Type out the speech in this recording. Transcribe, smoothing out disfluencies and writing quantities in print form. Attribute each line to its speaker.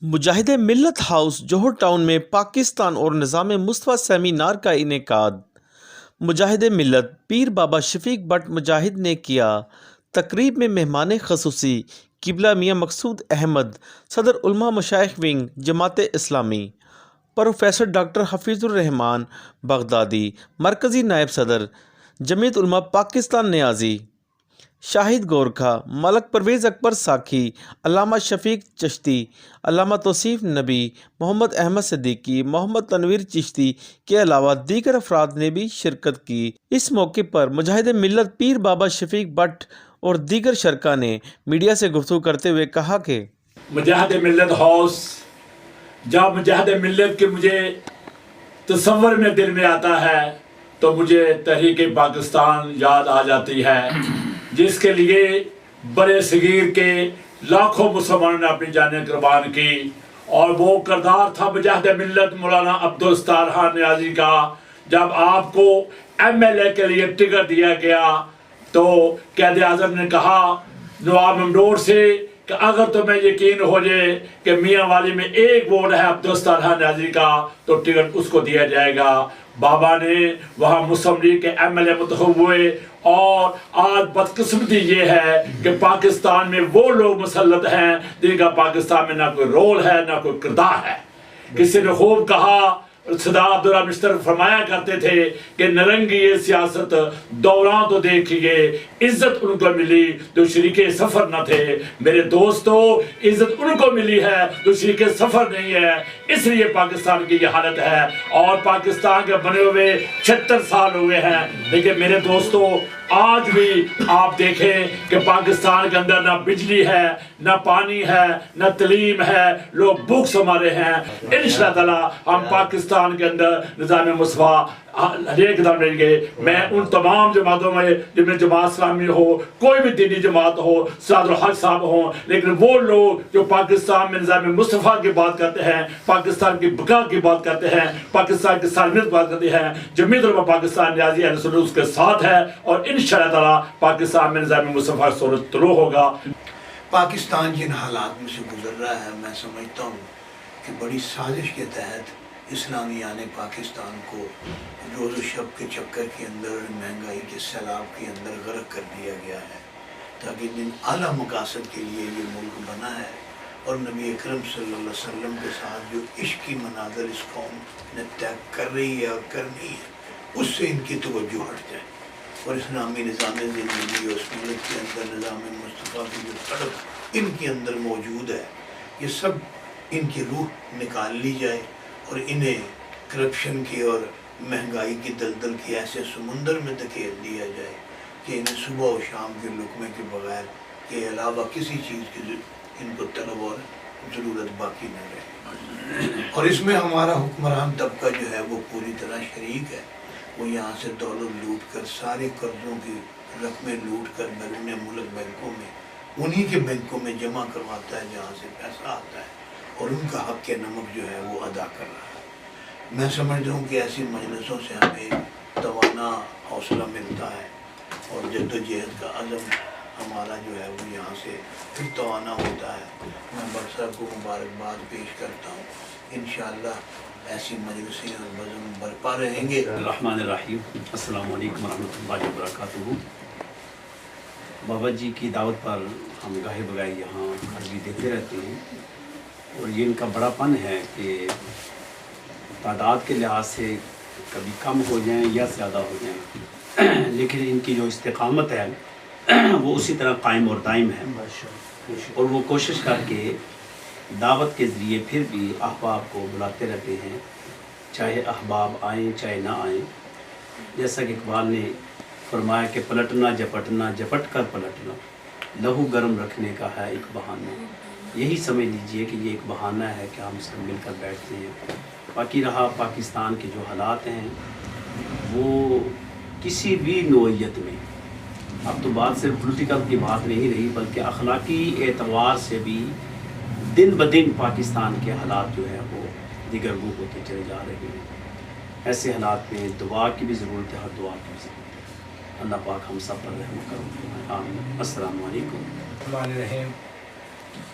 Speaker 1: مجاہد ملت ہاؤس جوہر ٹاؤن میں پاکستان اور نظام مصطفیٰ سیمینار کا انعقاد۔ مجاہد ملت پیر بابا شفیق بٹ مجاہد نے کیا۔ تقریب میں مہمان خصوصی قبلہ میاں مقصود احمد، صدر علماء مشائخ wing Jamaat Islami, professor doctor Hafeez الرحمان بغدادی، مرکزی نائب صدر جمعیت علماء پاکستان نیازی، شاہد گورکھا، ملک پرویز اکبر ساکھی، علامہ شفیق چشتی، علامہ توصیف نبی، محمد احمد صدیقی، محمد تنویر چشتی کے علاوہ دیگر افراد نے بھی شرکت کی۔ اس موقع پر مجاہد ملت پیر بابا شفیق بٹ اور دیگر شرکاء نے میڈیا سے گفتگو کرتے ہوئے کہا کہ
Speaker 2: مجاہد ملت ہاؤس، جب مجاہد ملت کے مجھے تصور میں دل میں آتا ہے تو مجھے تحریک پاکستان یاد آ جاتی ہے، جس کے لیے بڑے صغیر کے لاکھوں مسلمانوں نے اپنی جانیں قربان کی، اور وہ کردار تھا مجاہد ملت مولانا عبدالستار خان نیازی کا۔ جب آپ کو ایم ایل اے کے لیے ٹکٹ دیا گیا تو قائد اعظم نے کہا نواب ممدوح سے کہ اگر تمہیں یقین ہو جائے کہ میاں والی میں ایک ووٹ ہے عبدالستار خان نیازی کا تو ٹکٹ اس کو دیا جائے گا۔ بابا نے وہاں مسلم لیگ کے ایم ایل اے منتخب ہوئے، اور آج بدقسمتی یہ ہے کہ پاکستان میں وہ لوگ مسلط ہیں جن کا پاکستان میں نہ کوئی رول ہے نہ کوئی کردار ہے۔ کسی نے خوب کہا، صدا عبداللہ مشترک فرمایا کرتے تھے کہ نرنگی یہ سیاست دوران تو دیکھیے، عزت ان کو ملی جو شریک سفر نہ تھے۔ میرے دوستو، عزت ان کو ملی ہے جو شریک سفر نہیں ہے، اس لیے پاکستان کی یہ حالت ہے، اور پاکستان کے بنے ہوئے 76 سال ہوئے ہیں۔ لیکن میرے دوستو، آج بھی آپ دیکھیں کہ پاکستان کے اندر نہ بجلی ہے، نہ پانی ہے، نہ تعلیم ہے، لوگ بھوک سے مارے ہیں۔ انشاءاللہ تعالی ہم پاکستان کے اندر نظام مصطفیٰ ہر ایک قدم لیں گے۔ میں ان تمام جماعتوں میں، جن میں جماعت اسلامی ہو، کوئی بھی دینی جماعت ہو، سعد الحق صاحب ہوں، لیکن وہ لوگ جو پاکستان میں نظام مصطفیٰ کی بات کرتے ہیں، پاکستان کی بقا کی بات کرتے ہیں، پاکستان کی سالمیت کی بات کرتے ہیں، جمعیت علماء پاکستان نیازی اہل سنت اس کے ساتھ ہے، اور انشاءاللہ تعالی پاکستان میں نظام مصطفیٰ صورت طلوع ہوگا۔
Speaker 3: پاکستان جن حالات میں سے گزر رہا ہے، میں سمجھتا ہوں کہ بڑی سازش کے تحت اسلامیان پاکستان کو روز و شب کے چکر کے اندر، مہنگائی کے سیلاب کے اندر غرق کر دیا گیا ہے، تاکہ جن اعلیٰ مقاصد کے لیے یہ ملک بنا ہے اور نبی اکرم صلی اللہ علیہ وسلم کے ساتھ جو عشق کی مناظر اس قوم نے طے کر رہی ہے اور کرنی ہے، اس سے ان کی توجہ ہٹ جائے، اور اسلامی نظام زندگی اور اس ملک کے اندر نظام مصطفیٰ کی جو تڑپ ان کے اندر موجود ہے، یہ سب ان کی روح نکال لی جائے، اور انہیں کرپشن کی اور مہنگائی کی دلدل کی ایسے سمندر میں دھکیل دیا جائے کہ انہیں صبح و شام کے لقمے کے بغیر کے علاوہ کسی چیز کی ان کو طلب اور ضرورت باقی نہ رہے۔ اور اس میں ہمارا حکمران طبقہ جو ہے وہ پوری طرح شریک ہے۔ وہ یہاں سے دولت لوٹ کر، سارے قرضوں کی رقمیں لوٹ کر بیرون ملک بینکوں میں، انہی کے بینکوں میں جمع کرواتا ہے جہاں سے پیسہ آتا ہے، اور ان کا حق کے نمک جو ہے وہ ادا کر رہا ہے۔ میں سمجھتا ہوں کہ ایسی مجلسوں سے ہمیں توانا حوصلہ ملتا ہے، اور جد و جہد کا عزم ہمارا جو ہے وہ یہاں سے پھر توانا ہوتا ہے۔ میں بٹ صاحب کو مبارکباد پیش کرتا ہوں۔ انشاءاللہ ایسی مجلسیں اور بزم برپا رہیں گے۔
Speaker 4: الرحمن الرحیم۔ السلام علیکم ورحمۃ اللہ وبرکاتہ۔ بابا جی کی دعوت پر ہم گاہے بگاہے یہاں حاضری دیتے رہتے ہیں، اور یہ ان کا بڑا پن ہے کہ تعداد کے لحاظ سے کبھی کم ہو جائیں یا زیادہ ہو جائیں، لیکن ان کی جو استقامت ہے وہ اسی طرح قائم اور دائم ہے، اور وہ کوشش کر کے دعوت کے ذریعے پھر بھی احباب کو بلاتے رہتے ہیں، چاہے احباب آئیں چاہے نہ آئیں۔ جیسا کہ اقبال نے فرمایا کہ پلٹنا جپٹنا جپٹ کر پلٹنا، لہو گرم رکھنے کا ہے ایک بہانہ۔ یہی سمجھ لیجئے کہ یہ ایک بہانہ ہے کہ ہم سب مل کر بیٹھتے ہیں۔ باقی رہا پاکستان کے جو حالات ہیں، وہ کسی بھی نوعیت میں، اب تو بات صرف پولیٹیکل کی بات نہیں رہی بلکہ اخلاقی اعتبار سے بھی دن بدن پاکستان کے حالات جو ہے وہ دیگر رو ہوتے چلے جا رہے ہیں۔ ایسے حالات میں دعا کی بھی ضرورت ہے، ہر دعا کی بھی ضرورت ہے۔ اللہ پاک ہم سب پر رحم کرو، آمین۔ السلام علیکم۔
Speaker 5: الرحمن الرحیم۔